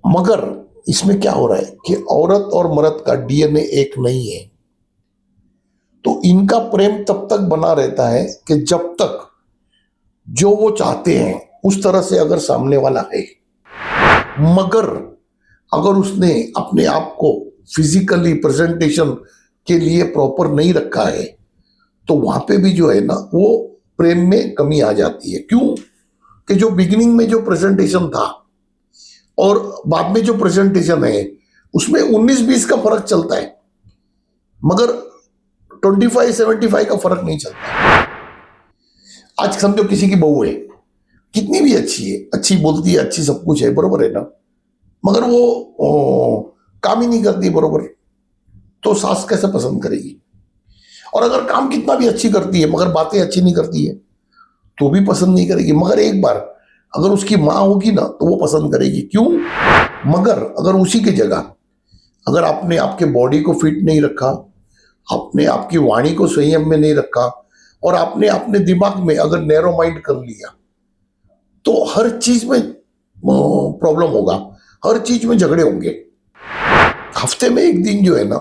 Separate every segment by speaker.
Speaker 1: मगर इसमें क्या हो रहा है कि औरत और मर्द का डीएनए एक नहीं है। तो इनका प्रेम तब तक बना रहता है कि जब तक जो वो चाहते हैं उस तरह से अगर सामने वाला है। मगर अगर उसने अपने आप को फिजिकली प्रेजेंटेशन के लिए प्रॉपर नहीं रखा है तो वहां पे भी जो है ना वो प्रेम में कमी आ जाती है। क्यों? कि जो बिगिनिंग में जो प्रेजेंटेशन था और बाद में जो प्रेजेंटेशन है उसमें 19-20 का फर्क चलता है, मगर 25-75 का फर्क नहीं चलता। आज समझो किसी की बहू है, कितनी भी अच्छी है, अच्छी बोलती है, अच्छी सब कुछ है, बरोबर है ना, मगर वो काम ही नहीं करती बरोबर, तो सास कैसे पसंद करेगी? और अगर काम कितना भी अच्छी करती है मगर बातें अच्छी नहीं करती है तो भी पसंद नहीं करेगी। मगर एक बार अगर उसकी माँ होगी ना तो वो पसंद करेगी। क्यों? मगर अगर उसी की जगह अगर आपने आपके बॉडी को फिट नहीं रखा, आपने आपकी वाणी को संयम में नहीं रखा और आपने अपने दिमाग में अगर नैरो माइंड कर लिया तो हर चीज में प्रॉब्लम होगा, हर चीज में झगड़े होंगे। हफ्ते में एक दिन जो है ना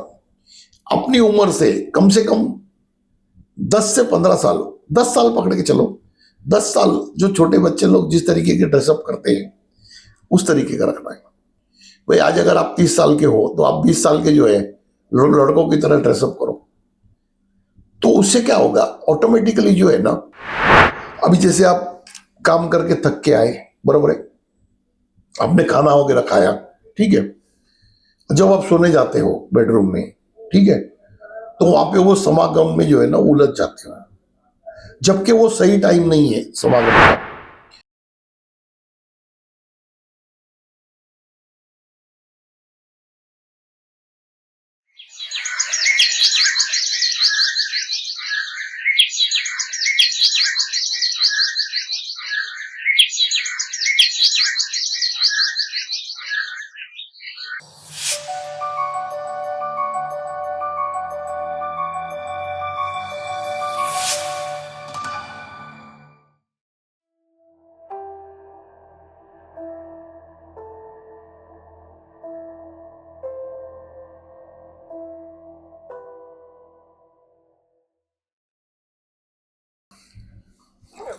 Speaker 1: अपनी उम्र से कम 10 से 15 साल, 10 साल पकड़ के चलो, 10 साल जो छोटे बच्चे लोग जिस तरीके के ड्रेसअप करते हैं उस तरीके का रखना है। भाई आज अगर आप 30 साल के हो तो आप 20 साल के जो है लड़कों की तरह ड्रेसअप करो। तो उससे क्या होगा, ऑटोमेटिकली जो है ना, अभी जैसे आप काम करके थक के आए, बरोबर है, आपने खाना वगैरह खाया, ठीक है, जब आप सोने जाते हो बेडरूम में, ठीक है, तो वहां पे वो समागम में जो है ना उलझ जाते हो, जबकि वो सही टाइम नहीं है समागम का।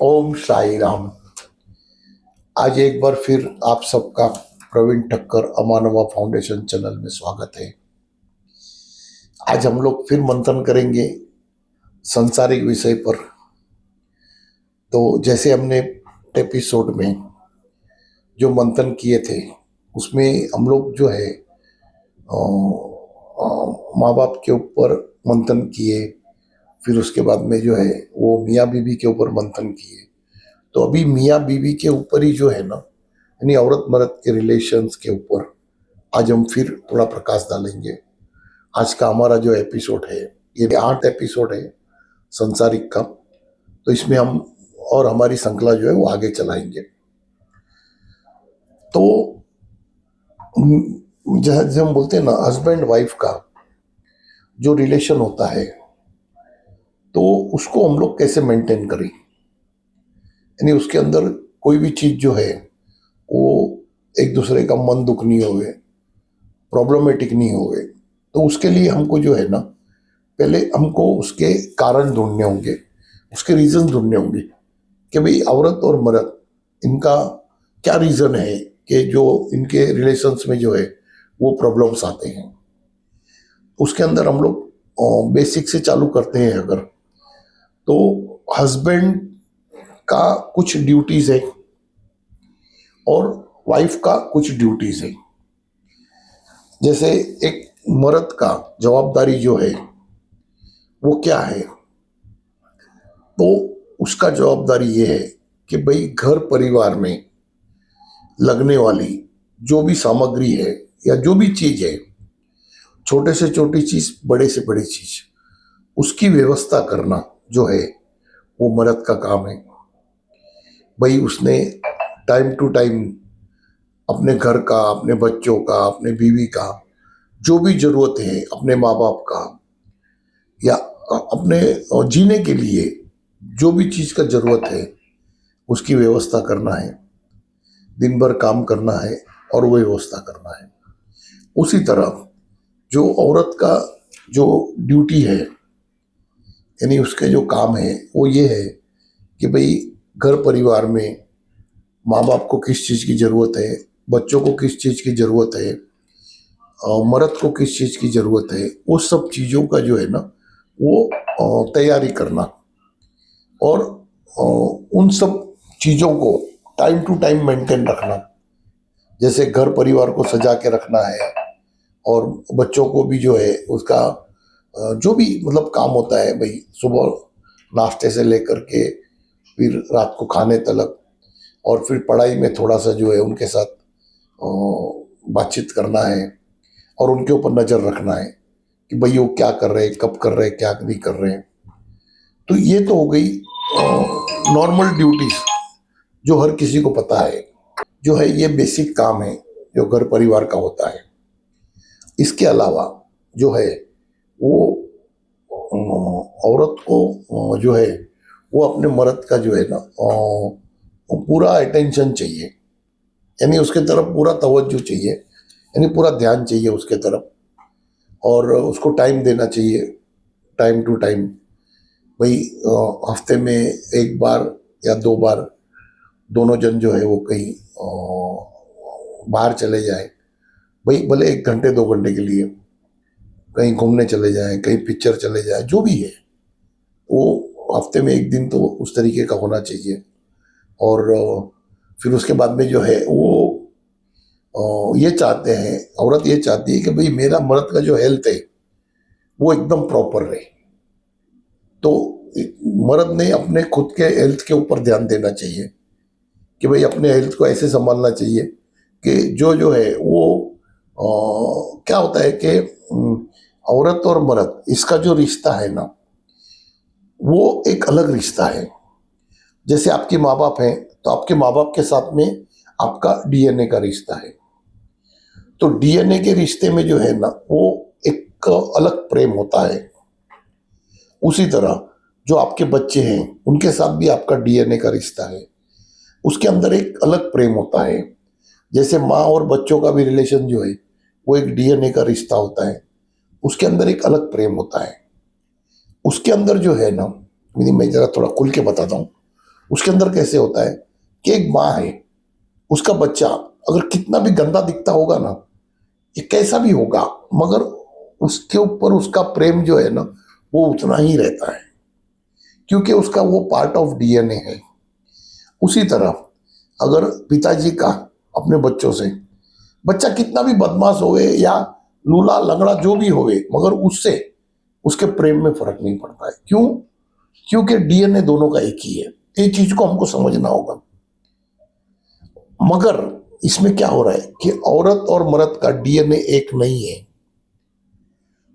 Speaker 1: ओम साई राम। आज एक बार फिर आप सबका प्रवीण ठक्कर अमानवा फाउंडेशन चैनल में स्वागत है। आज हम लोग फिर मंथन करेंगे संसारिक विषय पर। तो जैसे हमने एपिसोड में जो मंथन किए थे उसमें हम लोग जो है माँ बाप के ऊपर मंथन किए, फिर उसके बाद में जो है वो मियाँ बीवी के ऊपर मंथन किए। तो अभी मियाँ बीवी के ऊपर ही जो है ना, यानी औरत मर्द के रिलेशंस के ऊपर आज हम फिर थोड़ा प्रकाश डालेंगे। आज का हमारा जो एपिसोड है ये 8 एपिसोड है संसारिक का। तो इसमें हम और हमारी श्रृंखला जो है वो आगे चलाएंगे। तो जैसे हम बोलते हैं ना, हस्बैंड वाइफ का जो रिलेशन होता है तो उसको हम लोग कैसे मेंटेन करें, यानी उसके अंदर कोई भी चीज जो है वो एक दूसरे का मन दुख नहीं होवे, प्रॉब्लमेटिक नहीं होवे। तो उसके लिए हमको जो है ना पहले हमको उसके कारण ढूंढने होंगे, उसके रीजन ढूंढने होंगे कि भाई औरत और मर्द इनका क्या रीजन है कि जो इनके रिलेशंस में जो है वो प्रॉब्लम्स आते हैं। उसके अंदर हम लोग बेसिक से चालू करते हैं। अगर तो हस्बैंड का कुछ ड्यूटीज है और वाइफ का कुछ ड्यूटीज है। जैसे एक मर्द का जवाबदारी जो है वो क्या है, तो उसका जवाबदारी ये है कि भाई घर परिवार में लगने वाली जो भी सामग्री है या जो भी चीज है, छोटे से छोटी चीज बड़े से बड़ी चीज, उसकी व्यवस्था करना जो है वो मर्द का काम है। भाई उसने टाइम टू टाइम अपने घर का, अपने बच्चों का, अपने बीवी का जो भी जरूरत है, अपने माँ बाप का या अपने जीने के लिए जो भी चीज का जरूरत है उसकी व्यवस्था करना है। दिन भर काम करना है, और वो व्यवस्था करना है। उसी तरह जो औरत का जो ड्यूटी है, यानी उसके जो काम है, वो ये है कि भाई घर परिवार में माँ बाप को किस चीज़ की ज़रूरत है, बच्चों को किस चीज़ की ज़रूरत है, मर्द को किस चीज़ की ज़रूरत है, वो सब चीज़ों का जो है ना वो तैयारी करना, और उन सब चीज़ों को टाइम टू टाइम मेंटेन रखना। जैसे घर परिवार को सजा के रखना है, और बच्चों को भी जो है उसका जो भी मतलब काम होता है भाई, सुबह नाश्ते से लेकर के फिर रात को खाने तक, और फिर पढ़ाई में थोड़ा सा जो है उनके साथ बातचीत करना है, और उनके ऊपर नज़र रखना है कि भाई वो क्या कर रहे हैं, कब कर रहे हैं, क्या नहीं कर रहे हैं। तो ये तो हो गई नॉर्मल ड्यूटीज जो हर किसी को पता है, जो है ये बेसिक काम है जो घर परिवार का होता है। इसके अलावा जो है वो औरत को जो है वो अपने मर्द का जो है ना पूरा अटेंशन चाहिए, यानी उसके तरफ पूरा तवज्जो चाहिए, यानी पूरा ध्यान चाहिए उसके तरफ, और उसको टाइम देना चाहिए, टाइम टू टाइम। भाई हफ्ते में एक बार या दो बार दोनों जन जो है वो कहीं बाहर चले जाए, भाई भले 1 घंटे 2 घंटे के लिए कहीं घूमने चले जाएं, कहीं पिक्चर चले जाएं, जो भी है वो हफ्ते में एक दिन तो उस तरीके का होना चाहिए। और फिर उसके बाद में जो है वो ये चाहते हैं, औरत ये चाहती है कि भाई मेरा मर्द का जो हेल्थ है वो एकदम प्रॉपर रहे। तो मर्द ने अपने खुद के हेल्थ के ऊपर ध्यान देना चाहिए कि भाई अपने हेल्थ को ऐसे संभालना चाहिए कि जो है वो क्या होता है कि औरत और मर्द इसका जो रिश्ता है ना वो एक अलग रिश्ता है। जैसे आपके माँ बाप हैं तो आपके माँ बाप के साथ में आपका डीएनए का रिश्ता है, तो डीएनए के रिश्ते में जो है ना वो एक अलग प्रेम होता है। उसी तरह जो आपके बच्चे हैं उनके साथ भी आपका डीएनए का रिश्ता है, उसके अंदर एक अलग प्रेम होता है। जैसे माँ और बच्चों का भी रिलेशन जो है वो एक डीएनए का रिश्ता होता है, उसके अंदर एक अलग प्रेम होता है। उसके अंदर जो है ना, मैं जरा थोड़ा खुल के बताता हूँ, उसके अंदर कैसे होता है कि एक माँ है, उसका बच्चा अगर कितना भी गंदा दिखता होगा ना, ये कैसा भी होगा, मगर उसके ऊपर उसका प्रेम जो है ना वो उतना ही रहता है, क्योंकि उसका वो पार्ट ऑफ डीएनए है। उसी तरह अगर पिताजी का अपने बच्चों से, बच्चा कितना भी बदमाश होवे या लूला लंगड़ा जो भी होवे, मगर उससे उसके प्रेम में फर्क नहीं पड़ता है। क्यों? क्योंकि डीएनए दोनों का एक ही है। ये चीज को हमको समझना होगा। मगर इसमें क्या हो रहा है कि औरत और मर्द का डीएनए एक नहीं है,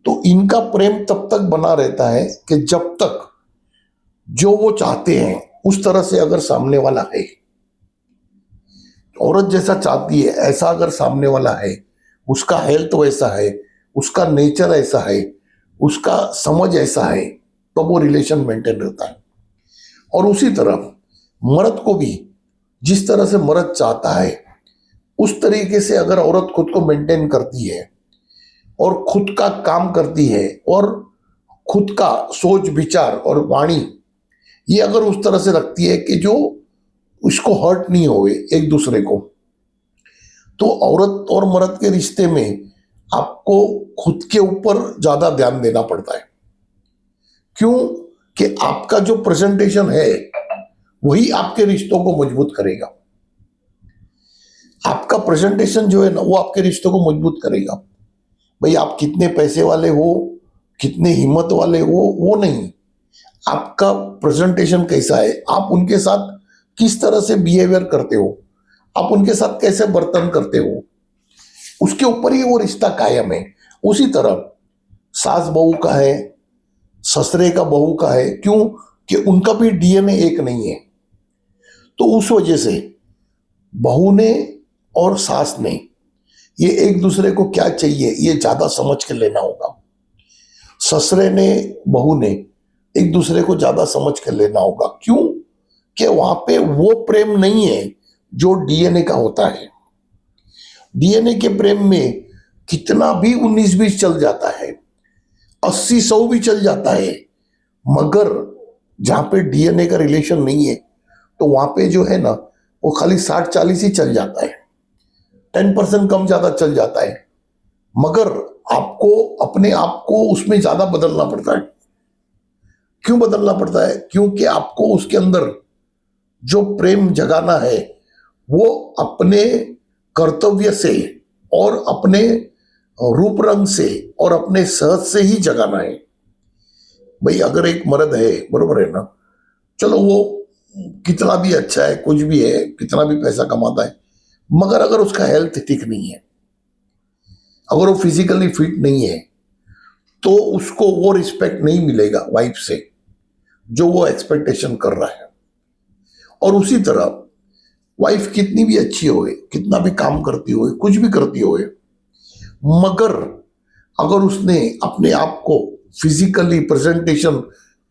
Speaker 1: तो इनका प्रेम तब तक बना रहता है कि जब तक जो वो चाहते हैं उस तरह से अगर सामने वाला है, औरत जैसा चाहती है ऐसा अगर सामने वाला है, उसका हेल्थ वैसा है, उसका नेचर ऐसा है, उसका समझ ऐसा है, तो वो रिलेशन मेंटेन रहता है। और उसी तरह मर्द को भी जिस तरह से मर्द चाहता है उस तरीके से अगर औरत खुद को मेंटेन करती है और खुद का काम करती है और खुद का सोच विचार और वाणी ये अगर उस तरह से रखती है कि जो उसको हर्ट नहीं होवे एक दूसरे को, तो औरत और मर्द के रिश्ते में आपको खुद के ऊपर ज्यादा ध्यान देना पड़ता है। क्यों? कि आपका जो प्रेजेंटेशन है वही आपके रिश्तों को मजबूत करेगा। आपका प्रेजेंटेशन जो है ना वो आपके रिश्तों को मजबूत करेगा। भाई आप कितने पैसे वाले हो, कितने हिम्मत वाले हो, वो नहीं, आपका प्रेजेंटेशन कैसा है, आप उनके साथ किस तरह से बिहेवियर करते हो, आप उनके साथ कैसे बर्तन करते हो, उसके ऊपर ही वो रिश्ता कायम है। उसी तरह सास बहू का है, ससुरे का बहू का है। क्यों? कि उनका भी डीएनए एक नहीं है। तो उस वजह से बहू ने और सास ने ये एक दूसरे को क्या चाहिए ये ज्यादा समझ के लेना होगा। ससुरे ने बहू ने एक दूसरे को ज्यादा समझ कर लेना होगा। क्यों? कि वहां पे वो प्रेम नहीं है जो डीएनए का होता है। डीएनए के प्रेम में कितना भी 19-20 चल जाता है, 80-100 भी चल जाता है, मगर जहां पे डीएनए का रिलेशन नहीं है तो वहां पे जो है ना वो खाली 60-40 ही चल जाता है, 10% कम ज्यादा चल जाता है। मगर आपको अपने आप को उसमें ज्यादा बदलना पड़ता है। क्यों बदलना पड़ता है? क्योंकि आपको उसके अंदर जो प्रेम जगाना है वो अपने कर्तव्य से और अपने रूप रंग से और अपने सहज से ही जगाना है। भाई अगर एक मर्द है, बरोबर है ना, चलो वो कितना भी अच्छा है, कुछ भी है, कितना भी पैसा कमाता है, मगर अगर उसका हेल्थ ठीक नहीं है, अगर वो फिजिकली फिट नहीं है, तो उसको वो रिस्पेक्ट नहीं मिलेगा वाइफ से जो वो एक्सपेक्टेशन कर रहा है। और उसी तरह वाइफ कितनी भी अच्छी होए, कितना भी काम करती होए, कुछ भी करती होए, मगर अगर उसने अपने आप को फिजिकली प्रेजेंटेशन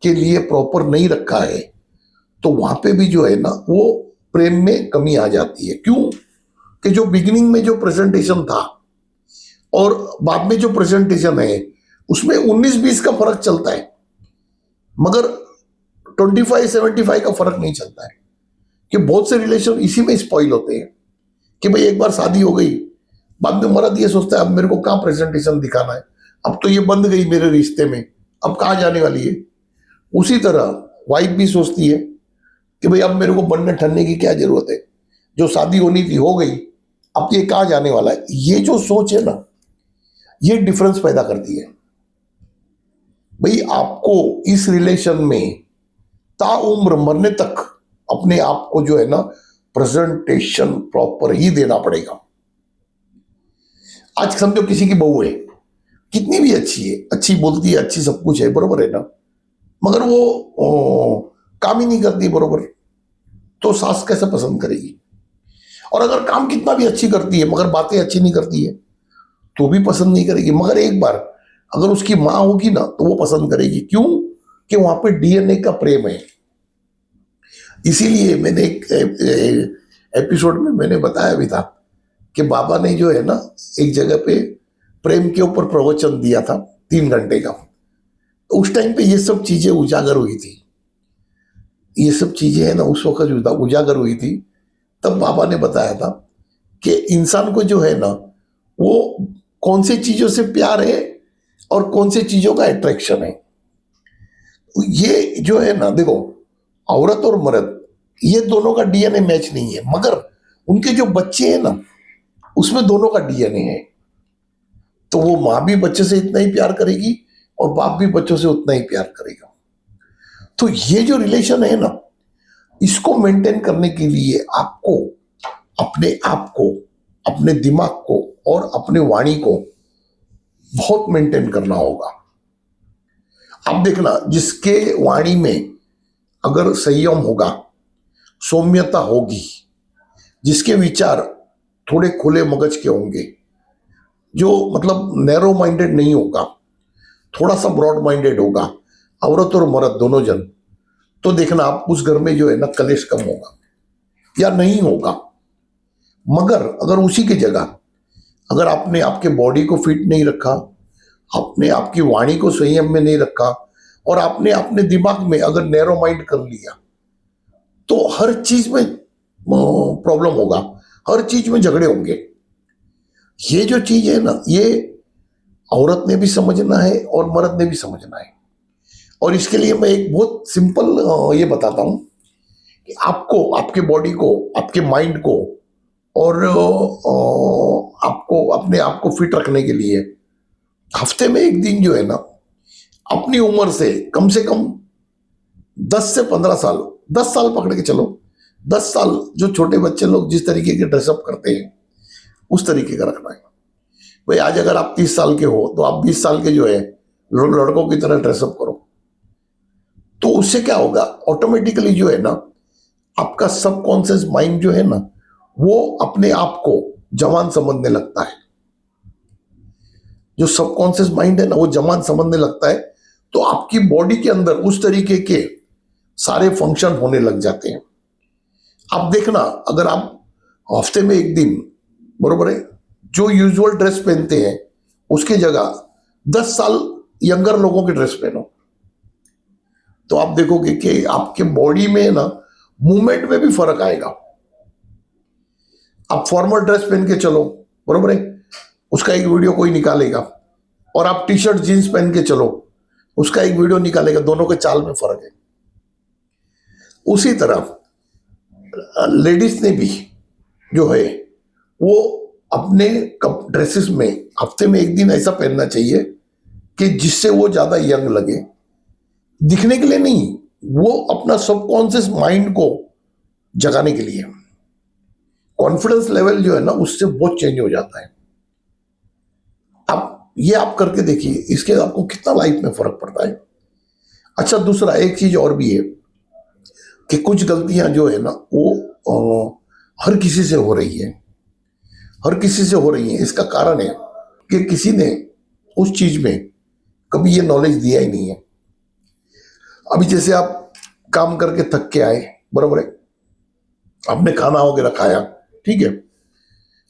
Speaker 1: के लिए प्रॉपर नहीं रखा है तो वहां पे भी जो है ना वो प्रेम में कमी आ जाती है। क्यों? कि जो बिगिनिंग में जो प्रेजेंटेशन था और बाद में जो प्रेजेंटेशन है उसमें 19-20 का फर्क चलता है, मगर 25-75 का फर्क नहीं चलता है। कि बहुत से रिलेशन इसी में स्पॉइल होते हैं कि भाई एक बार शादी हो गई, बाद में मर्द ये सोचता है अब मेरे को कहाँ प्रेजेंटेशन दिखाना है, अब तो ये बंद गई मेरे रिश्ते में, अब कहाँ जाने वाली है। उसी तरह वाइफ भी सोचती है कि भाई अब मेरे को बनने ठनने की क्या जरूरत है, जो शादी होनी थी हो गई, अब ये कहाँ जाने वाला है। ये जो सोच है ना, ये डिफरेंस पैदा करती है। भाई आपको इस रिलेशन में ताउम्र मरने तक अपने आप को जो है ना प्रेजेंटेशन प्रॉपर ही देना पड़ेगा। आज समझो किसी की बहू है, कितनी भी अच्छी है, अच्छी बोलती है, अच्छी सब कुछ है, बरोबर है ना, मगर वो काम ही नहीं करती बरोबर, तो सास कैसे पसंद करेगी? और अगर काम कितना भी अच्छी करती है मगर बातें अच्छी नहीं करती है तो भी पसंद नहीं करेगी। मगर एक बार अगर उसकी माँ होगी ना तो वो पसंद करेगी। क्यों? कि वहां पे डीएनए का प्रेम है। इसीलिए मैंने एक एपिसोड में मैंने बताया भी था कि बाबा ने जो है ना एक जगह पे प्रेम के ऊपर प्रवचन दिया था 3 घंटे का, तो उस टाइम पे ये सब चीजें उजागर हुई थी, ये सब चीजें है ना उस वक्त उजागर हुई थी। तब बाबा ने बताया था कि इंसान को जो है ना वो कौन सी चीजों से प्यार है और कौन सी चीजों का अट्रैक्शन है। ये जो है ना देखो, औरत और मर्द ये दोनों का डीएनए मैच नहीं है, मगर उनके जो बच्चे हैं ना उसमें दोनों का डीएनए है। तो वो माँ भी बच्चे से इतना ही प्यार करेगी और बाप भी बच्चों से उतना ही प्यार करेगा। तो ये जो रिलेशन है ना, इसको मेंटेन करने के लिए आपको अपने आप को, अपने दिमाग को और अपने वाणी को बहुत मेंटेन करना होगा। अब देखना, जिसके वाणी में अगर संयम होगा, सौम्यता होगी, जिसके विचार थोड़े खुले मगज के होंगे, जो मतलब नैरो माइंडेड नहीं होगा, थोड़ा सा ब्रॉड माइंडेड होगा, औरत और मर्द दोनों जन, तो देखना आप उस घर में जो है ना कलेश कम होगा या नहीं होगा। मगर अगर उसी की जगह अगर आपने आपके बॉडी को फिट नहीं रखा, आपने आपकी वाणी को संयम में नहीं रखा और आपने अपने दिमाग में अगर नैरो माइंड कर लिया तो हर चीज में प्रॉब्लम होगा, हर चीज में झगड़े होंगे। ये जो चीज है ना, ये औरत ने भी समझना है और मर्द ने भी समझना है। और इसके लिए मैं एक बहुत सिंपल ये बताता हूं कि आपको आपके बॉडी को, आपके माइंड को और आपको अपने आप को फिट रखने के लिए हफ्ते में एक दिन जो है ना अपनी उम्र से कम 10 से 15 साल, 10 साल पकड़ के चलो, 10 साल जो छोटे बच्चे लोग जिस तरीके के ड्रेसअप करते हैं उस तरीके का रखना है। भाई आज अगर आप 30 साल के हो तो आप 20 साल के जो है लड़कों की तरह ड्रेसअप करो, तो उससे क्या होगा, ऑटोमेटिकली जो है ना आपका सबकॉन्शियस माइंड जो है ना वो अपने आप को जवान समझने लगता है। जो सबकॉन्शियस माइंड है ना वो जवान समझने लगता है, तो आपकी बॉडी के अंदर उस तरीके के सारे फंक्शन होने लग जाते हैं। आप देखना, अगर आप हफ्ते में एक दिन, बरोबर है, जो यूजुअल ड्रेस पहनते हैं उसकी जगह 10 साल यंगर लोगों की ड्रेस पहनो, तो आप देखोगे कि आपके बॉडी में ना मूवमेंट में भी फर्क आएगा। आप फॉर्मल ड्रेस पहन के चलो, बरोबर है, उसका एक वीडियो कोई निकालेगा, और आप टी शर्ट जीन्स पहन के चलो, उसका एक वीडियो निकालेगा, दोनों के चाल में फर्क है। उसी तरह लेडीज ने भी जो है वो अपने ड्रेसेस में हफ्ते में एक दिन ऐसा पहनना चाहिए कि जिससे वो ज्यादा यंग लगे, दिखने के लिए नहीं, वो अपना सबकॉन्शियस माइंड को जगाने के लिए। कॉन्फिडेंस लेवल जो है ना उससे बहुत चेंज हो जाता है। आप करके देखिए, इसके आपको कितना लाइफ में फर्क पड़ता है। अच्छा, दूसरा एक चीज और भी है कि कुछ गलतियां जो है ना वो हर किसी से हो रही है, हर किसी से हो रही है। इसका कारण है कि किसी ने उस चीज में कभी ये नॉलेज दिया ही नहीं है। अभी जैसे आप काम करके थक के आए, बराबर है, आपने खाना वगैरह खाया, ठीक है,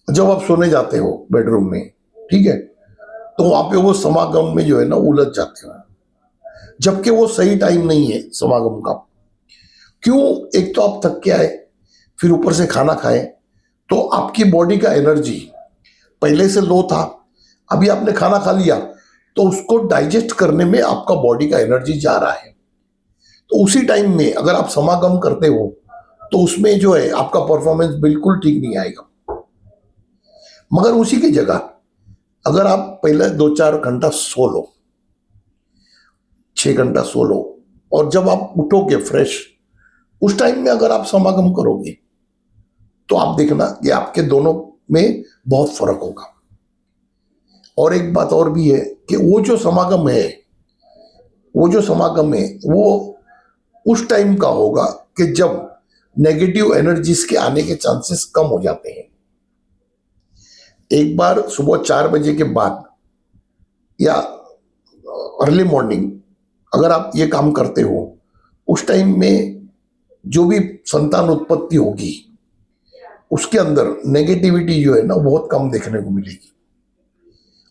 Speaker 1: जब आप सोने जाते हो बेडरूम में, ठीक है, तो वहां पे वो समागम में जो है ना उलझ जाते हो, जबकि वो सही टाइम नहीं है समागम का। क्यों? एक तो आप थक के आए, फिर ऊपर से खाना खाए, तो आपकी बॉडी का एनर्जी पहले से लो था, अभी आपने खाना खा लिया तो उसको डाइजेस्ट करने में आपका बॉडी का एनर्जी जा रहा है। तो उसी टाइम में अगर आप समागम करते हो तो उसमें जो है आपका परफॉर्मेंस बिल्कुल ठीक नहीं आएगा। मगर उसी की जगह अगर आप पहले 2-4 घंटा सो लो, 6 घंटा सो लो, और जब आप उठोगे फ्रेश, उस टाइम में अगर आप समागम करोगे तो आप देखना कि आपके दोनों में बहुत फर्क होगा। और एक बात और भी है कि वो जो समागम है वो उस टाइम का होगा कि जब नेगेटिव एनर्जीज के आने के चांसेस कम हो जाते हैं। एक बार सुबह 4 बजे के बाद या अर्ली मॉर्निंग अगर आप ये काम करते हो, उस टाइम में जो भी संतान उत्पत्ति होगी उसके अंदर नेगेटिविटी जो है ना बहुत कम देखने को मिलेगी।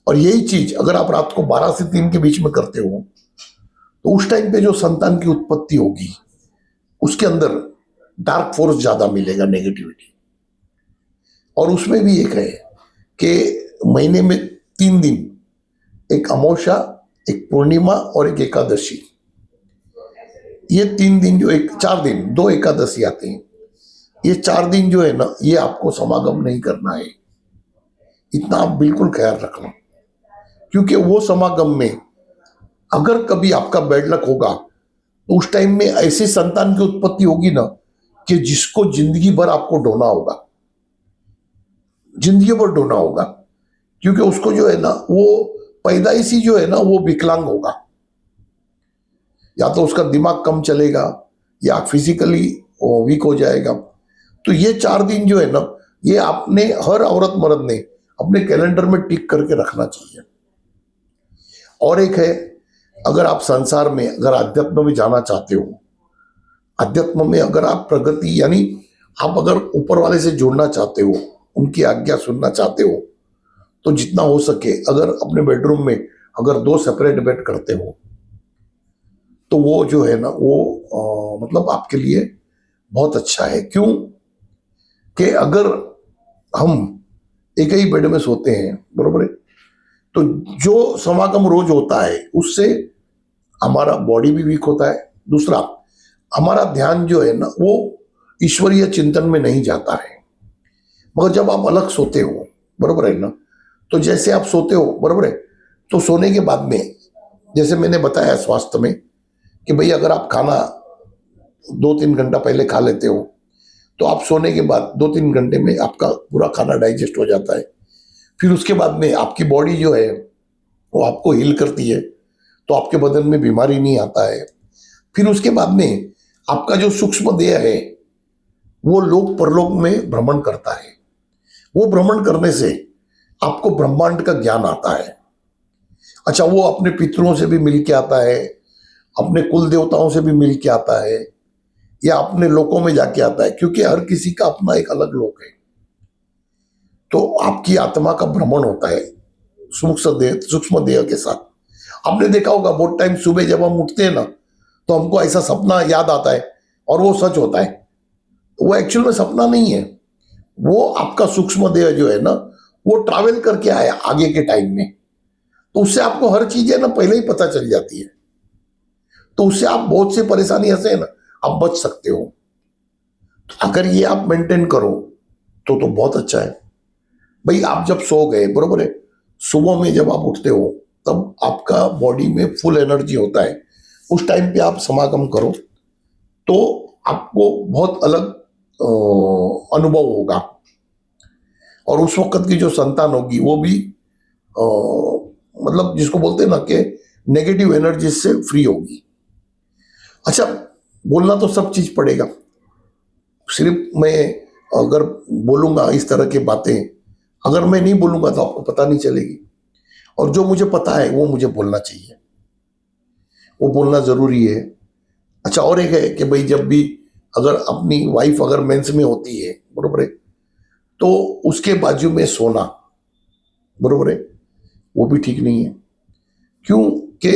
Speaker 1: और यही चीज अगर आप रात को 12 से 3 के बीच में करते हो तो उस टाइम पे जो संतान की उत्पत्ति होगी उसके अंदर डार्क फोर्स ज्यादा मिलेगा, नेगेटिविटी। और उसमें भी एक है कि महीने में 3 दिन, एक अमावस्या, एक पूर्णिमा और एक एकादशी, ये 3 दिन जो 4 दिन, 2 एकादशी आते हैं, ये 4 दिन जो है ना ये आपको समागम नहीं करना है, इतना आप बिल्कुल ख्याल रखना। क्योंकि वो समागम में अगर कभी आपका बैड लक होगा तो उस टाइम में ऐसी संतान की उत्पत्ति होगी ना कि जिसको जिंदगी भर आपको ढोना होगा, जिंदगी भर ढोना होगा। क्योंकि उसको जो है ना वो पैदाइशी जो है ना वो विकलांग होगा, या तो उसका दिमाग कम चलेगा या फिजिकली वीक हो जाएगा। तो ये 4 दिन जो है ना ये आपने हर औरत मर्द ने अपने कैलेंडर में टिक करके रखना चाहिए। और एक है, अगर आप संसार में अगर अध्यात्म में जाना चाहते हो, अध्यात्म में अगर आप प्रगति यानी आप अगर ऊपर वाले से जुड़ना चाहते हो, उनकी आज्ञा सुनना चाहते हो, तो जितना हो सके अगर अपने बेडरूम में अगर 2 सेपरेट बेड करते हो तो वो जो है ना वो मतलब आपके लिए बहुत अच्छा है। क्यों? कि अगर हम एक ही बेड में सोते हैं, बरोबर है, तो जो समागम रोज होता है उससे हमारा बॉडी भी वीक होता है। दूसरा, हमारा ध्यान जो है ना वो ईश्वरीय चिंतन में नहीं जाता है। मगर जब आप अलग सोते हो, बरोबर है ना, तो जैसे आप सोते हो, बरोबर है, तो सोने के बाद में जैसे मैंने बताया स्वास्थ्य में कि भाई अगर आप खाना 2-3 घंटा पहले खा लेते हो तो आप सोने के बाद 2-3 घंटे में आपका पूरा खाना डाइजेस्ट हो जाता है। फिर उसके बाद में आपकी बॉडी जो है वो आपको हील करती है, तो आपके बदन में बीमारी नहीं आता है। फिर उसके बाद में आपका जो सूक्ष्म देह है वो लोक परलोक में भ्रमण करता है। वो भ्रमण करने से आपको ब्रह्मांड का ज्ञान आता है। अच्छा, वो अपने पितरों से भी मिल के आता है, अपने कुल देवताओं से भी मिल के आता है, या अपने लोकों में जाके आता है, क्योंकि हर किसी का अपना एक अलग लोक है। तो आपकी आत्मा का भ्रमण होता है सूक्ष्म देह के साथ। आपने देखा होगा बहुत टाइम सुबह जब हम उठते हैं ना, तो हमको ऐसा सपना याद आता है और वो सच होता है। वो एक्चुअल में सपना नहीं है, वो आपका सूक्ष्म देह जो है ना, वो ट्रैवल करके आया आगे के टाइम में। तो उससे आपको हर चीजें ना पहले ही पता चल जाती है, तो उससे आप बहुत सी परेशानियों से ना आप बच सकते हो। तो अगर ये आप मेंटेन करो तो बहुत अच्छा है। भाई आप जब सो गए, बरोबर है, सुबह में जब आप उठते हो तब आपका बॉडी में फुल एनर्जी होता है। उस टाइम पे आप समागम करो तो आपको बहुत अलग अनुभव होगा, और उस वक्त की जो संतान होगी वो भी अ, मतलब जिसको बोलते हैं ना कि नेगेटिव एनर्जी से फ्री होगी। अच्छा, बोलना तो सब चीज पड़ेगा, सिर्फ मैं अगर बोलूंगा इस तरह की बातें, अगर मैं नहीं बोलूंगा तो आपको पता नहीं चलेगी। और जो मुझे पता है वो मुझे बोलना चाहिए, वो बोलना जरूरी है। अच्छा, और एक है कि भाई जब भी अगर अपनी वाइफ अगर मेंस में होती है, बरोबर है, तो उसके बाजू में सोना, बरोबर है, वो भी ठीक नहीं है। क्यों कि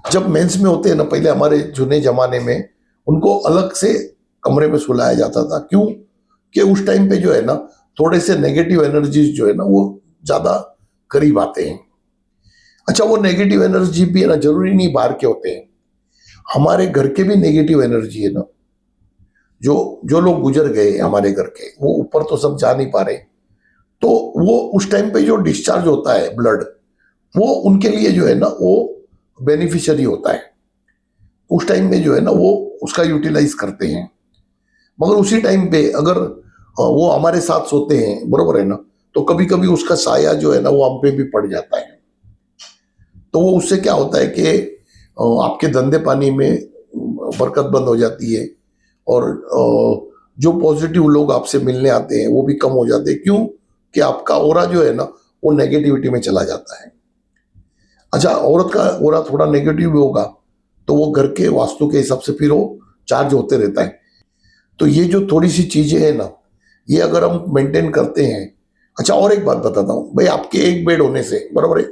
Speaker 1: जब मेंस में होते हैं ना, पहले हमारे जूने जमाने में उनको अलग से कमरे में सुलाया जाता था। क्यों कि उस टाइम पे जो है ना, थोड़े से नेगेटिव एनर्जीज जो है ना वो ज्यादा करीब आते हैं। अच्छा, वो नेगेटिव एनर्जी भी है ना, जरूरी नहीं बाहर के होते हैं, हमारे घर के भी नेगेटिव एनर्जी है ना। जो जो लोग गुजर गए हमारे घर के, वो ऊपर तो सब जा नहीं पा रहे, तो वो उस टाइम पे जो डिस्चार्ज होता है ब्लड, वो उनके लिए जो है ना वो बेनिफिशियरी होता है। उस टाइम में जो है ना वो उसका यूटिलाइज करते हैं। मगर उसी टाइम पे अगर वो हमारे साथ सोते हैं, बरोबर है ना, तो कभी कभी उसका साया जो है ना वो हम पे भी पड़ जाता है। तो वो उससे क्या होता है कि आपके धंधे पानी में बरकत बंद हो जाती है, और जो पॉजिटिव लोग आपसे मिलने आते हैं वो भी कम हो जाते हैं। क्यों कि आपका ओरा जो है ना वो नेगेटिविटी में चला जाता है। अच्छा, औरत का ओरा थोड़ा नेगेटिव भी होगा तो वो घर के वास्तु के हिसाब से फिर वो चार्ज होते रहता है। तो ये जो थोड़ी सी चीजें हैं ना, ये अगर हम मेंटेन करते हैं। अच्छा, और एक बात बताता हूँ भाई, आपके एक बेड होने से, बरोबर है,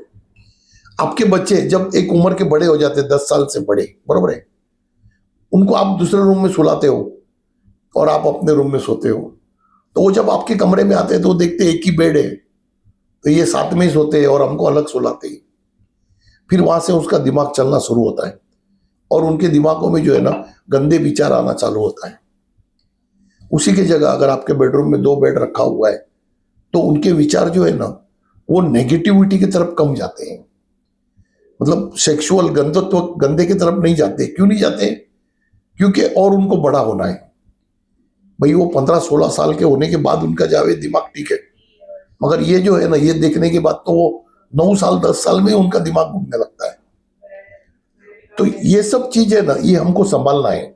Speaker 1: आपके बच्चे जब एक उम्र के बड़े हो जाते हैं, 10 साल से बड़े, बरोबर है, उनको आप दूसरे रूम में सुलाते हो और आप अपने रूम में सोते हो। तो वो जब आपके कमरे में आते हैं तो वो देखते हैं एक ही बेड है, तो ये साथ में ही सोते हैं और हमको अलग सुलाते हैं। फिर वहां से उसका दिमाग चलना शुरू होता है, और उनके दिमागों में जो है ना गंदे विचार आना चालू होता है। उसी की जगह अगर आपके बेडरूम में 2 बेड रखा हुआ है, तो उनके विचार जो है ना वो नेगेटिविटी की तरफ कम जाते हैं। मतलब सेक्सुअल गंधत्व, गंदे की तरफ नहीं जाते। क्यों नहीं जाते? क्योंकि और उनको बड़ा होना है। भाई वो 15-16 साल के होने के बाद उनका जावे दिमाग ठीक है, मगर ये जो है ना, ये देखने के बाद तो वो 9 साल 10 साल में उनका दिमाग घूमने लगता है। तो ये सब चीजें ना ये हमको संभालना है।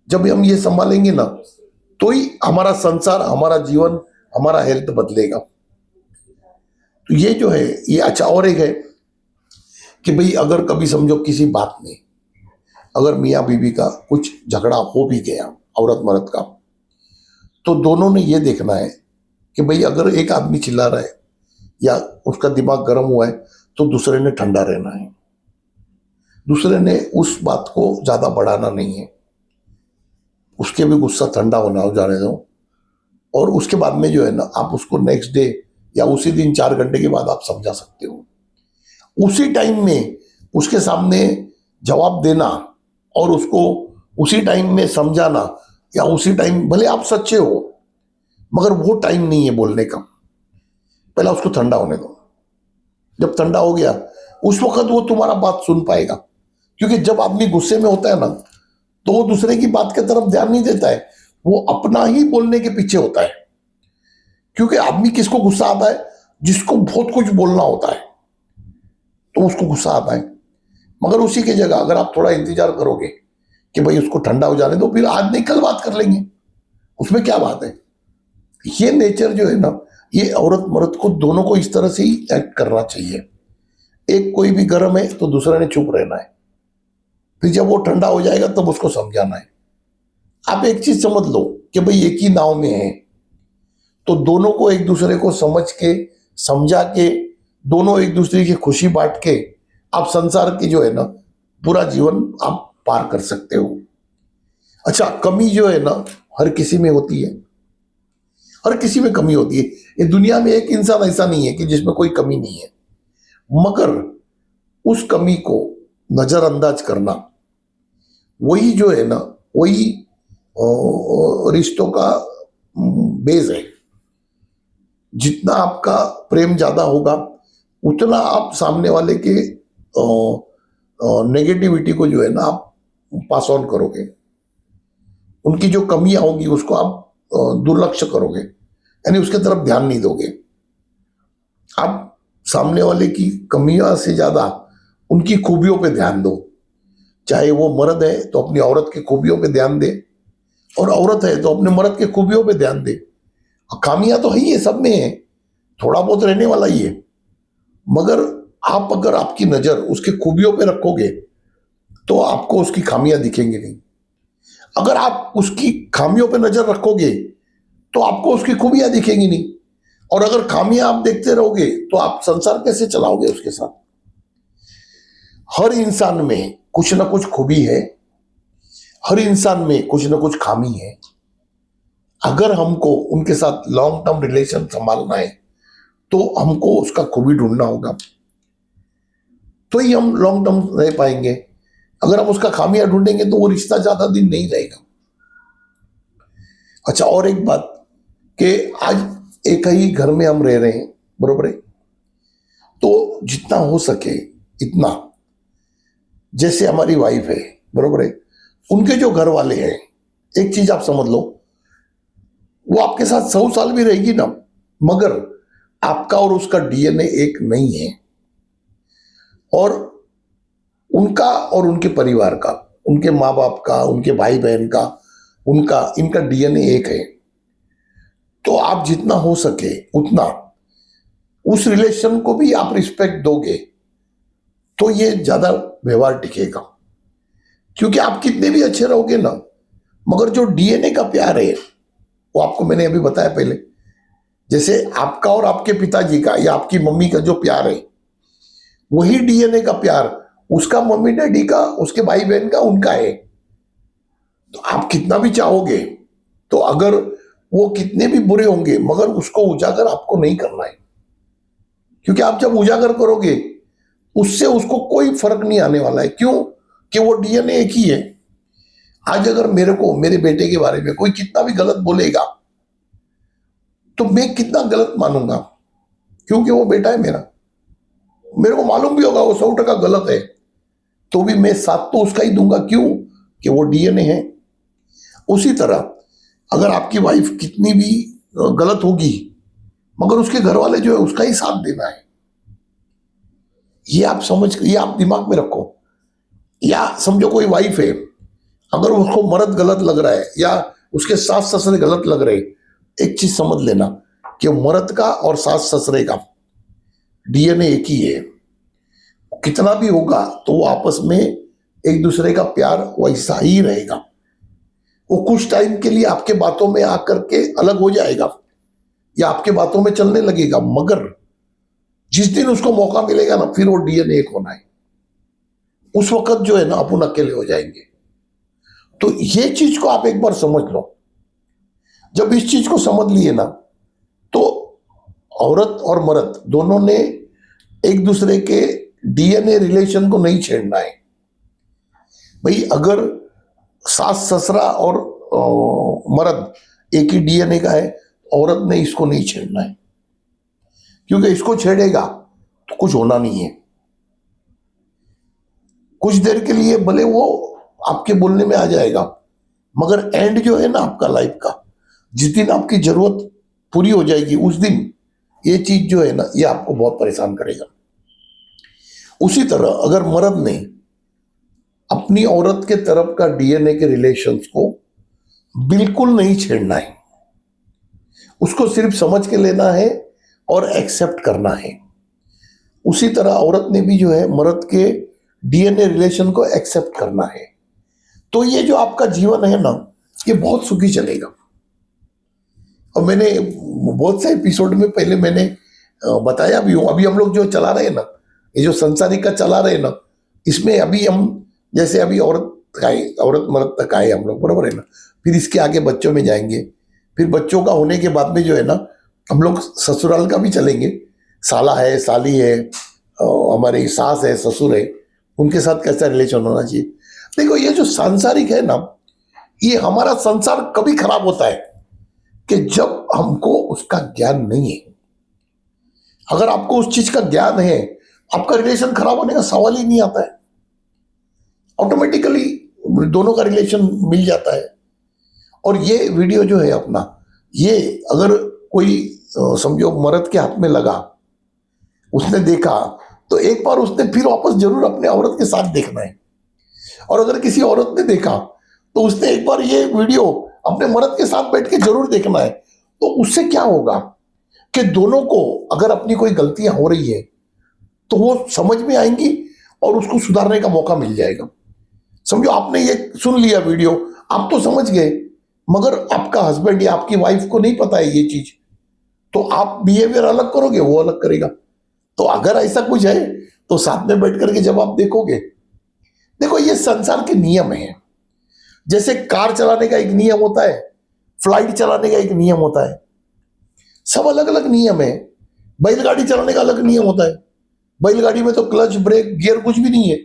Speaker 1: जब हम ये संभालेंगे ना, तो ही हमारा संसार, हमारा जीवन, हमारा हेल्थ बदलेगा। तो ये जो है ये अच्छा। और एक है कि भाई अगर कभी समझो किसी बात में अगर मियाँ बीवी का कुछ झगड़ा हो भी गया, औरत मर्द का, तो दोनों ने ये देखना है कि भाई अगर एक आदमी चिल्ला रहा है या उसका दिमाग गर्म हुआ है, तो दूसरे ने ठंडा रहना है। दूसरे ने उस बात को ज्यादा बढ़ाना नहीं है, उसके भी गुस्सा ठंडा होना हो जाने दो। और उसके बाद में जो है ना आप उसको नेक्स्ट डे या उसी दिन 4 घंटे के बाद आप समझा सकते हो। उसी टाइम में उसके सामने जवाब देना और उसको उसी टाइम में समझाना, या उसी टाइम भले आप सच्चे हो, मगर वो टाइम नहीं है बोलने का। पहला उसको ठंडा होने दो। जब ठंडा हो गया उस वक्त वो तुम्हारा बात सुन पाएगा। क्योंकि जब आदमी गुस्से में होता है ना, तो वो दूसरे की बात की तरफ ध्यान नहीं देता है, वो अपना ही बोलने के पीछे होता है। क्योंकि आदमी किसको गुस्सा आता है? जिसको बहुत कुछ बोलना होता है, तो उसको गुस्सा आता है। मगर उसी की जगह अगर आप थोड़ा इंतजार करोगे कि भाई उसको ठंडा हो जाने दो, फिर आज नहीं कल बात कर लेंगे, उसमें क्या बात है। ये नेचर जो है ना, ये औरत मर्द को दोनों को इस तरह से ही एक्ट करना चाहिए। एक कोई भी गर्म है तो दूसरे ने चुप रहना है, फिर जब वो ठंडा हो जाएगा तब उसको समझाना है। आप एक चीज समझ लो कि भाई एक ही नाव में है, तो दोनों को एक दूसरे को समझ के, समझा के, दोनों एक दूसरे की खुशी बांट के आप संसार की जो है ना पूरा जीवन आप पार कर सकते हो। अच्छा, कमी जो है ना हर किसी में होती है, हर किसी में कमी होती है। ये दुनिया में एक इंसान ऐसा नहीं है कि जिसमें कोई कमी नहीं है, मगर उस कमी को नजरअंदाज करना वही जो है ना वही रिश्तों का बेस है। जितना आपका प्रेम ज्यादा होगा उतना आप सामने वाले के नेगेटिविटी को जो है ना आप पास ऑन करोगे, उनकी जो कमियां होंगी उसको आप दुर्लक्ष्य करोगे, यानी उसके तरफ ध्यान नहीं दोगे। आप सामने वाले की कमियां से ज्यादा उनकी खूबियों पे ध्यान दो। चाहे वो मर्द है तो अपनी औरत की खूबियों पे ध्यान दे, और औरत है तो अपने मर्द के खूबियों पे ध्यान दे। खामियां तो है ही है, सब में है, थोड़ा बहुत रहने वाला ही है, मगर आप अगर आपकी नजर उसकी खूबियों पे रखोगे तो आपको उसकी खामियां दिखेंगी नहीं। अगर आप उसकी खामियों पे नजर रखोगे तो आपको उसकी खूबियां दिखेंगी नहीं, और अगर खामियां आप देखते रहोगे तो आप संसार कैसे चलाओगे उसके साथ। हर इंसान में कुछ ना कुछ खूबी है, हर इंसान में कुछ ना कुछ खामी है। अगर हमको उनके साथ लॉन्ग टर्म रिलेशन संभालना है तो हमको उसका खूबी ढूंढना होगा, तो ही हम लॉन्ग टर्म रह पाएंगे। अगर हम उसका खामियां ढूंढेंगे तो वो रिश्ता ज्यादा दिन नहीं रहेगा। अच्छा, और एक बात कि आज एक ही घर में हम रह रहे हैं, बरोबर है, तो जितना हो सके इतना, जैसे हमारी वाइफ है, बरोबर है, उनके जो घर वाले हैं, एक चीज आप समझ लो, वो आपके साथ 100 साल भी रहेगी ना, मगर आपका और उसका डीएनए एक नहीं है। और उनका और उनके परिवार का, उनके माँ बाप का, उनके भाई बहन का, उनका, इनका डीएनए एक है। तो आप जितना हो सके उतना उस रिलेशन को भी आप रिस्पेक्ट दोगे तो ये ज्यादा व्यवहार टिकेगा। क्योंकि आप कितने भी अच्छे रहोगे ना, मगर जो डीएनए का प्यार है वो आपको मैंने अभी बताया पहले, जैसे आपका और आपके पिताजी का या आपकी मम्मी का जो प्यार है, वही डीएनए का प्यार उसका मम्मी डैडी का, उसके भाई बहन का, उनका है। तो आप कितना भी चाहोगे, तो अगर वो कितने भी बुरे होंगे मगर उसको उजागर आपको नहीं करना है। क्योंकि आप जब उजागर करोगे उससे उसको कोई फर्क नहीं आने वाला है। क्यों? कि वो डीएनए एक ही है। आज अगर मेरे को मेरे बेटे के बारे में कोई कितना भी गलत बोलेगा तो मैं कितना गलत मानूंगा, क्योंकि वो बेटा है मेरा। मेरे को मालूम भी होगा वो 100% गलत है, तो भी मैं साथ तो उसका ही दूंगा। क्यों? कि वो डीएनए है। उसी तरह अगर आपकी वाइफ कितनी भी गलत होगी मगर उसके घर वाले जो है उसका ही साथ देना है। ये आप समझ, ये आप दिमाग में रखो। या समझो कोई वाइफ है, अगर उसको मर्द गलत लग रहा है या उसके सास ससुरे गलत लग रहे, एक चीज समझ लेना कि मर्द का और सास ससुरे का डीएनए एक ही है। कितना भी होगा तो वो आपस में एक दूसरे का प्यार वैसा ही रहेगा। वो कुछ टाइम के लिए आपके बातों में आकर के अलग हो जाएगा या आपके बातों में चलने लगेगा, मगर जिस दिन उसको मौका मिलेगा ना, फिर वो डीएनए एक होना है। उस वक्त जो है ना अपन अकेले हो जाएंगे। तो ये चीज को आप एक बार समझ लो। जब इस चीज को समझ लिए ना, तो औरत और मर्द दोनों ने एक दूसरे के डीएनए रिलेशन को नहीं छेड़ना है। भाई अगर सास ससुरा और मर्द एक ही डीएनए का है, औरत ने इसको नहीं छेड़ना है, क्योंकि इसको छेड़ेगा तो कुछ होना नहीं है। कुछ देर के लिए भले वो आपके बोलने में आ जाएगा, मगर एंड जो है ना आपका लाइफ का, जिस दिन आपकी जरूरत पूरी हो जाएगी उस दिन ये चीज जो है ना ये आपको बहुत परेशान करेगा। उसी तरह अगर मर्द ने अपनी औरत के तरफ का डीएनए के रिलेशंस को बिल्कुल नहीं छेड़ना है, उसको सिर्फ समझ के लेना है और एक्सेप्ट करना है। उसी तरह औरत ने भी जो है मर्द के डीएनए रिलेशन को एक्सेप्ट करना है। तो ये जो आपका जीवन है ना, ये बहुत सुखी चलेगा। और मैंने बहुत से एपिसोड में पहले मैंने बताया भी हूँ। अभी हम लोग जो चला रहे हैं ना, ये जो संसारिक का चला रहे हैं ना, इसमें अभी हम जैसे अभी औरत मर्द तक आए हम लोग, बराबर है ना। फिर इसके आगे बच्चों में जाएंगे, फिर बच्चों का होने के बाद में जो है ना हम लोग ससुराल का भी चलेंगे। साला है, साली है, हमारी सास है, ससुर है, उनके साथ कैसा रिलेशन होना चाहिए। देखो ये जो सांसारिक है ना, ये हमारा संसार कभी खराब होता है कि जब हमको उसका ज्ञान नहीं है। अगर आपको उस चीज का ज्ञान है, आपका रिलेशन खराब होने का सवाल ही नहीं आता है। ऑटोमेटिकली दोनों का रिलेशन मिल जाता है। और ये वीडियो जो है अपना, ये अगर कोई समझो मर्द के हाथ में लगा, उसने देखा, तो एक बार उसने फिर वापस जरूर अपने औरत के साथ देखना है। और अगर किसी औरत ने देखा तो उसने एक बार ये वीडियो अपने मर्द के साथ बैठ के जरूर देखना है। तो उससे क्या होगा कि दोनों को अगर अपनी कोई गलतियां हो रही है तो वो समझ में आएंगी और उसको सुधारने का मौका मिल जाएगा। समझो आपने ये सुन लिया वीडियो, आप तो समझ गए, मगर आपका हस्बैंड या आपकी वाइफ को नहीं पता है ये चीज, तो आप बिहेवियर अलग करोगे, वो अलग करेगा। तो अगर ऐसा कुछ है तो साथ में बैठ करके जब आप देखोगे, देखो ये संसार के नियम है। जैसे कार चलाने का एक नियम होता है, फ्लाइट चलाने का एक नियम होता है, सब अलग अलग नियम है। बैलगाड़ी चलाने का अलग नियम होता है। बैलगाड़ी में तो क्लच, ब्रेक, गियर कुछ भी नहीं है,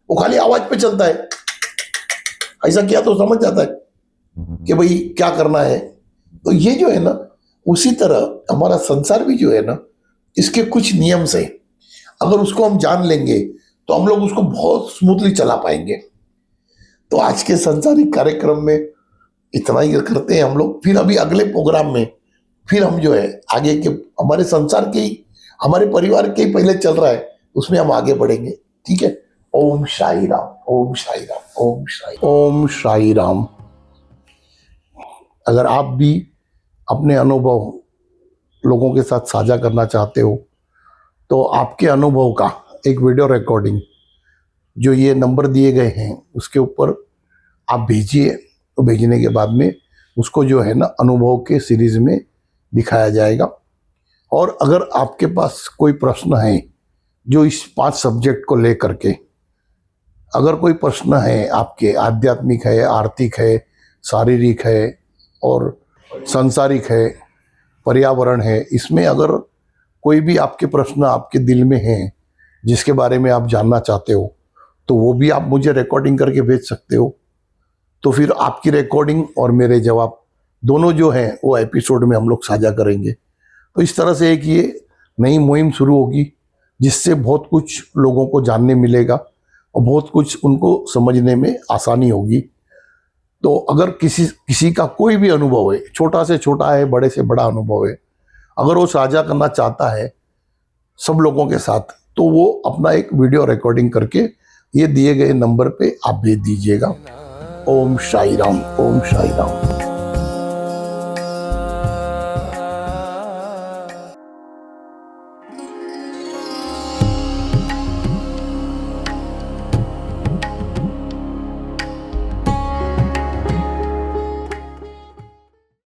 Speaker 1: वो खाली आवाज पे चलता है। ऐसा किया तो समझ जाता है कि भाई क्या करना है। तो ये जो है ना, उसी तरह हमारा संसार भी जो है ना, इसके कुछ नियम से अगर उसको हम जान लेंगे तो हम लोग उसको बहुत स्मूथली चला पाएंगे। तो आज के संसारिक कार्यक्रम में इतना ही करते हैं हम लोग। फिर अभी अगले प्रोग्राम में फिर हम जो है आगे के हमारे संसार के ही, हमारे परिवार के ही पहले चल रहा है, उसमें हम आगे बढ़ेंगे। ठीक है। ओम साई राम, ओम साई राम, ओम साई राम। अगर आप भी अपने अनुभव लोगों के साथ साझा करना चाहते हो तो आपके अनुभव का एक वीडियो रिकॉर्डिंग जो ये नंबर दिए गए हैं उसके ऊपर आप भेजिए। तो भेजने के बाद में उसको जो है ना अनुभव के सीरीज में दिखाया जाएगा। और अगर आपके पास कोई प्रश्न है जो इस 5 सब्जेक्ट को लेकर के, अगर कोई प्रश्न है आपके, आध्यात्मिक है, आर्थिक है, शारीरिक है और सांसारिक है, पर्यावरण है, इसमें अगर कोई भी आपके प्रश्न आपके दिल में हैं जिसके बारे में आप जानना चाहते हो, तो वो भी आप मुझे रिकॉर्डिंग करके भेज सकते हो। तो फिर आपकी रिकॉर्डिंग और मेरे जवाब दोनों जो हैं वो एपिसोड में हम लोग साझा करेंगे। तो इस तरह से एक ये नई मुहिम शुरू होगी जिससे बहुत कुछ लोगों को जानने मिलेगा और बहुत कुछ उनको समझने में आसानी होगी। तो अगर किसी का कोई भी अनुभव है, छोटा से छोटा है, बड़े से बड़ा अनुभव है, अगर वो साझा करना चाहता है सब लोगों के साथ, तो वो अपना एक वीडियो रिकॉर्डिंग करके ये दिए गए नंबर पे आप भेज दीजिएगा। ओम साई राम, ओम साई राम।